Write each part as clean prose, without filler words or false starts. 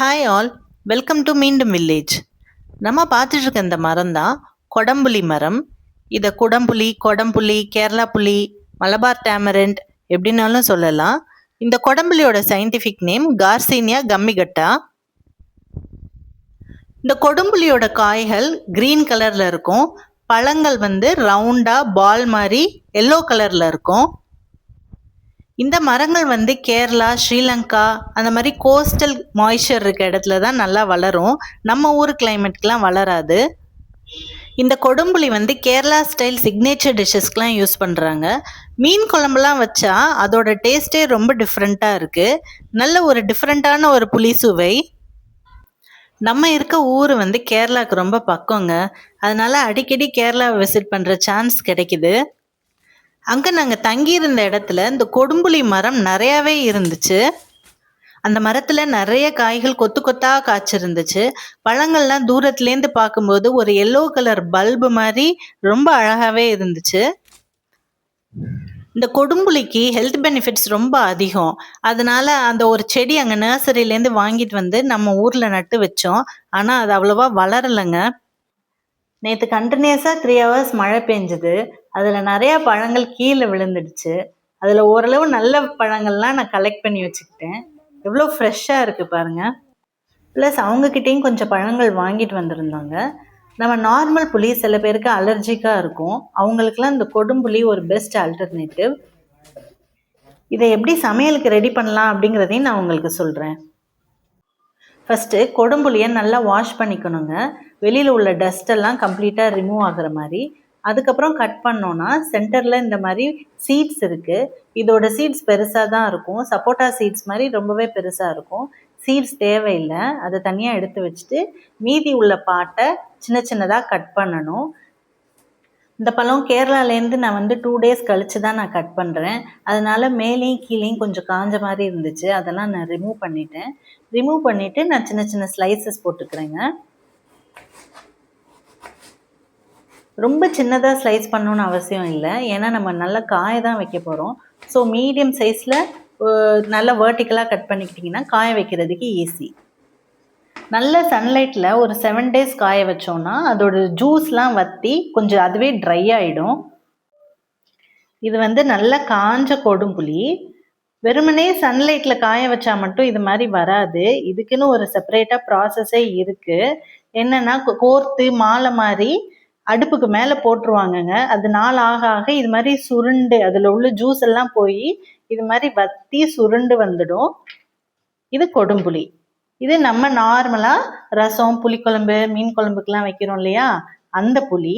Hi all, welcome to மீண்டும் village. நம்ம பார்த்துட்டு இருக்க இந்த மரம் தான் கொடம்புளி மரம். இதை குடம்புளி, கொடம்புளி, கேரளா புளி, மலபார் டேமரண்ட் எப்படின்னாலும் சொல்லலாம். இந்த கொடம்புளியோட சயின்டிஃபிக் நேம் கார்சீனியா கம்மிகட்டா. இந்த கொடும்புளியோட காய்கள் கிரீன் கலரில் இருக்கும். பழங்கள் ரவுண்டாக பால் மாதிரி எல்லோ கலரில் இருக்கும். இந்த மரங்கள் கேரளா, ஸ்ரீலங்கா அந்த மாதிரி கோஸ்டல் மாய்ஸ்சர் இருக்க இடத்துல தான் நல்லா வளரும். நம்ம ஊர் கிளைமேட்க்கெலாம் வளராது. இந்த கொடும்புளி கேரளா ஸ்டைல் சிக்னேச்சர் டிஷ்ஷஸ்க்கெலாம் யூஸ் பண்ணுறாங்க. மீன் குழம்புலாம் வச்சா அதோட டேஸ்ட்டே ரொம்ப டிஃப்ரெண்ட்டாக இருக்குது. நல்ல ஒரு டிஃப்ரெண்ட்டான ஒரு புளி சுவை. நம்ம இருக்க ஊர் கேரளாவுக்கு ரொம்ப பக்கங்க. அதனால அடிக்கடி கேரளாவை விசிட் பண்ணுற சான்ஸ் கிடைக்குது. அங்கே நாங்கள் தங்கியிருந்த இடத்துல இந்த கொடும்புளி மரம் நிறையாவே இருந்துச்சு. அந்த மரத்தில் நிறைய காய்கள் கொத்து கொத்தாக காய்ச்சிருந்துச்சு. பழங்கள்லாம் தூரத்துலேருந்து பார்க்கும்போது ஒரு எல்லோ கலர் பல்பு மாதிரி ரொம்ப அழகாகவே இருந்துச்சு. இந்த கொடும்புளிக்கு ஹெல்த் பெனிஃபிட்ஸ் ரொம்ப அதிகம். அதனால அந்த ஒரு செடி அங்கே நர்சரியிலேருந்து வாங்கிட்டு நம்ம ஊரில் நட்டு வச்சோம். ஆனால் அது அவ்வளோவா வளரலைங்க. நேற்று கண்டினியூஸாக 3 hours மழை பெஞ்சுது. அதில் நிறையா பழங்கள் கீழே விழுந்துடுச்சு. அதில் ஓரளவு நல்ல பழங்கள்லாம் நான் கலெக்ட் பண்ணி வச்சுக்கிட்டேன். எவ்வளோ ஃப்ரெஷ்ஷாக இருக்குது பாருங்கள். ப்ளஸ் அவங்கக்கிட்டேயும் கொஞ்சம் பழங்கள் வாங்கிட்டு வந்திருந்தாங்க. நம்ம நார்மல் புளி சில பேருக்கு அலர்ஜிக்காக இருக்கும். அவங்களுக்குலாம் இந்த கொடும்புளி ஒரு பெஸ்ட் ஆல்டர்னேட்டிவ். இதை எப்படி சமையலுக்கு ரெடி பண்ணலாம் அப்படிங்கிறதையும் நான் உங்களுக்கு சொல்கிறேன். ஃபஸ்ட்டு கொடும்புளியை நல்லா வாஷ் பண்ணிக்கணுங்க. வெளியில் உள்ள டஸ்ட்டெல்லாம் கம்ப்ளீட்டாக ரிமூவ் ஆகிற மாதிரி. அதுக்கப்புறம் கட் பண்ணோன்னா சென்டரில் இந்த மாதிரி சீட்ஸ் இருக்குது. இதோட சீட்ஸ் பெருசாக தான் இருக்கும். சப்போட்டா சீட்ஸ் மாதிரி ரொம்பவே பெருசாக இருக்கும். சீட்ஸ் தேவையில்லை, அதை தனியாக எடுத்து வச்சுட்டு மீதி உள்ள பாட்டை சின்ன சின்னதாக கட் பண்ணணும். இந்த பழம் கேரளாலேருந்து நான் 2 days கழித்து தான் நான் கட் பண்ணுறேன். அதனால் மேலேயும் கீழேயும் கொஞ்சம் காஞ்ச மாதிரி இருந்துச்சு. அதெல்லாம் நான் ரிமூவ் பண்ணிட்டேன். ரிமூவ் பண்ணிவிட்டு நான் சின்ன சின்ன ஸ்லைசஸ் போட்டுக்கிறேங்க. ரொம்ப சின்னதாக ஸ்லைஸ் பண்ணணுன்னு அவசியம் இல்லை, ஏன்னா நம்ம நல்லா காய தான் வைக்க போகிறோம். ஸோ மீடியம் சைஸில் நல்லா வேர்ட்டிக்கலாக கட் பண்ணிக்கிட்டிங்கன்னா காய வைக்கிறதுக்கு ஈஸி. நல்ல சன்லைட்டில் ஒரு 7 days காய வச்சோன்னா அதோட ஜூஸ்லாம் வற்றி கொஞ்சம் அதுவே ட்ரை ஆகிடும். இது நல்ல காஞ்ச கொடும்புளி. வெறுமனே சன்லைட்டில் காய வச்சா மட்டும் இது மாதிரி வராது. இதுக்குன்னு ஒரு செப்பரேட்டாக ப்ராசஸே இருக்குது. என்னென்னா கோர்த்து மாலை மாதிரி அடுப்புக்கு மேலே போட்டுருவாங்கங்க. அது நாள் ஆக ஆக இது மாதிரி சுருண்டு அதில் உள்ள ஜூஸ் எல்லாம் போய் இது மாதிரி வத்தி சுருண்டு வந்துடும். இது கொடும்புளி. இது நம்ம நார்மலாக ரசம், புளிக்குழம்பு, மீன் குழம்புக்கெலாம் வைக்கிறோம் இல்லையா, அந்த புளி.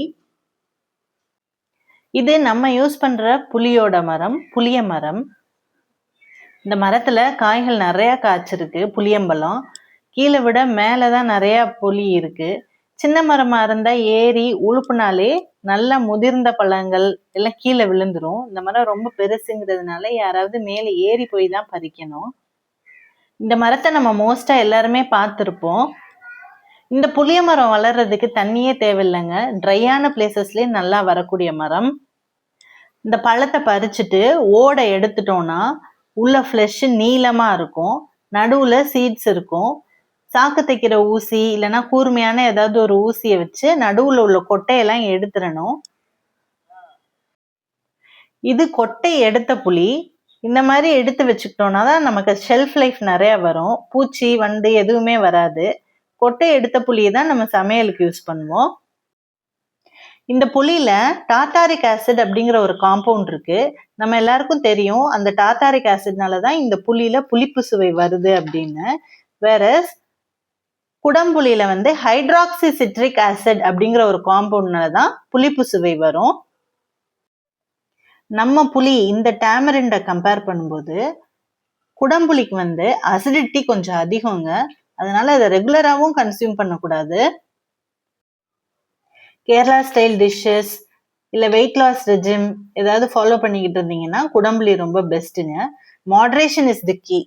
இது நம்ம யூஸ் பண்ணுற புளியோட மரம், புளிய மரம். இந்த மரத்தில் காய்கள் நிறையா காய்ச்சிருக்கு. புளியம்பழம் கீழே விட மேலே தான் நிறையா புளி இருக்குது. சின்ன மரமாக இருந்தால் ஏறி உழுப்புனாலே நல்லா முதிர்ந்த பழங்கள் எல்லாம் கீழே விழுந்துடும். இந்த மரம் ரொம்ப பெருசுங்கிறதுனால யாராவது மேலே ஏறி போய் தான் பறிக்கணும். இந்த மரத்தை நம்ம மோஸ்ட்டாக எல்லாருமே பார்த்துருப்போம். இந்த புளிய மரம் வளர்றதுக்கு தண்ணியே தேவையில்லைங்க. ட்ரையான பிளேசஸ்லேயே நல்லா வரக்கூடிய மரம். இந்த பழத்தை பறிச்சுட்டு ஓடை எடுத்துட்டோன்னா உள்ள ஃப்ளெஷ் நீளமாக இருக்கும். நடுவில் சீட்ஸ் இருக்கும். சாக்கு தைக்கிற ஊசி இல்லைன்னா கூர்மையான ஏதாவது ஒரு ஊசியை வச்சு நடுவில் உள்ள கொட்டையெல்லாம் எடுத்துடணும். இது கொட்டை எடுத்த புளி. இந்த மாதிரி எடுத்து வச்சுக்கிட்டோம்னா தான் நமக்கு ஷெல்ஃப் லைஃப் நிறையா வரும். பூச்சி வண்டு எதுவுமே வராது. கொட்டை எடுத்த புளியை தான் நம்ம சமையலுக்கு யூஸ் பண்ணுவோம். இந்த புளியில டார்டாரிக் ஆசிட் அப்படிங்கிற ஒரு காம்பவுண்ட் இருக்கு. நம்ம எல்லாருக்கும் தெரியும் அந்த டார்டாரிக் ஆசிட்னால தான் இந்த புளியில புளிப்பு சுவை வருது அப்படின்னு. வேற குடம்புளியில ஹைட்ராக்சி சிட்ரிக் ஆசிட் அப்படிங்கிற ஒரு காம்பவுண்ட்னால தான் புளிப்பு சுவை வரும். நம்ம புளி இந்த டேமரிண்டை கம்பேர் பண்ணும்போது குடம்புளிக்கு அசிடிட்டி கொஞ்சம் அதிகங்க. அதனால அதை ரெகுலராகவும் கன்சியூம் பண்ணக்கூடாது. கேரளா ஸ்டைல் டிஷ்ஷஸ் இல்லை வெயிட் லாஸ் ரெஜிம் ஏதாவது ஃபாலோ பண்ணிக்கிட்டு இருந்தீங்கன்னா குடம்புளி ரொம்ப பெஸ்ட்டுங்க. Moderation is the key.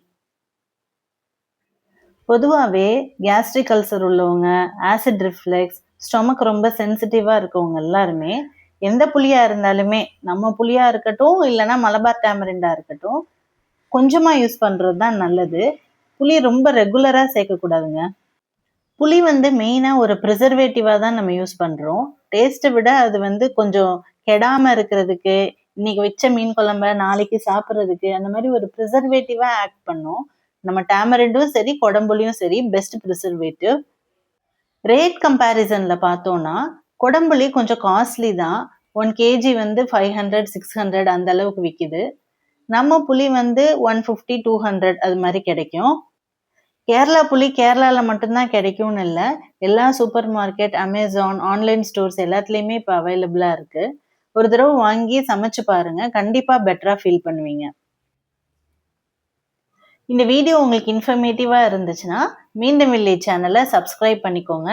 பொதுவாகவே கேஸ்ட்ரிக் அல்சர் உள்ளவங்க, ஆசிட் ரிஃப்ளெக்ஸ், ஸ்டொமக் ரொம்ப சென்சிட்டிவாக இருக்கவங்க எல்லாருமே எந்த புளியாக இருந்தாலுமே, நம்ம புளியாக இருக்கட்டும் இல்லைன்னா மலபார் டேமரிண்டாக இருக்கட்டும், கொஞ்சமாக யூஸ் பண்ணுறது தான் நல்லது. புளி ரொம்ப ரெகுலராக சேர்க்கக்கூடாதுங்க. புளி வந்து மெயினாக ஒரு ப்ரிசர்வேட்டிவாக தான் நம்ம யூஸ் பண்ணுறோம். டேஸ்ட்டை விட அது வந்து கொஞ்சம் கெடாமல் இருக்கிறதுக்கு, இன்னைக்கு வச்ச மீன் குழம்ப நாளைக்கு சாப்பிட்றதுக்கு அந்த மாதிரி ஒரு ப்ரிசர்வேட்டிவாக ஆக்ட் பண்ணும். நம்ம டேமரிண்டும் சரி கொடம்புளியும் சரி பெஸ்ட் ப்ரிசர்வேட்டிவ். ரேட் கம்பேரிசனில் பார்த்தோன்னா கொடம்புளி கொஞ்சம் காஸ்ட்லி தான். 1 kg வந்து 500 600 அந்த அளவுக்கு விற்கிது. நம்ம புளி வந்து 150 200 அது மாதிரி கிடைக்கும். கேரளா புளி கேரளாவில் மட்டும்தான் கிடைக்கும்னு இல்லை, எல்லா super market, Amazon, online stores எல்லாத்துலேயுமே இப்போ அவைலபிளாக இருக்குது. ஒரு தடவை வாங்கி சமைச்சு பாருங்க, கண்டிப்பாக பெட்டராக ஃபீல் பண்ணுவீங்க. இந்த வீடியோ உங்களுக்கு இன்ஃபர்மேட்டிவாக இருந்துச்சுன்னா மீண்டும் வில்லேஜ் சேனலை சப்ஸ்கிரைப் பண்ணிக்கோங்க.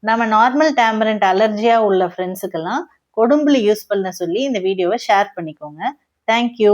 நம்ம நார்மல் டேம்பரண்ட் அலர்ஜியாக உள்ள ஃப்ரெண்ட்ஸுக்கெல்லாம் கொடும்புளி யூஸ் பண்ண சொல்லி இந்த வீடியோவை ஷேர் பண்ணிக்கோங்க. தேங்க்யூ.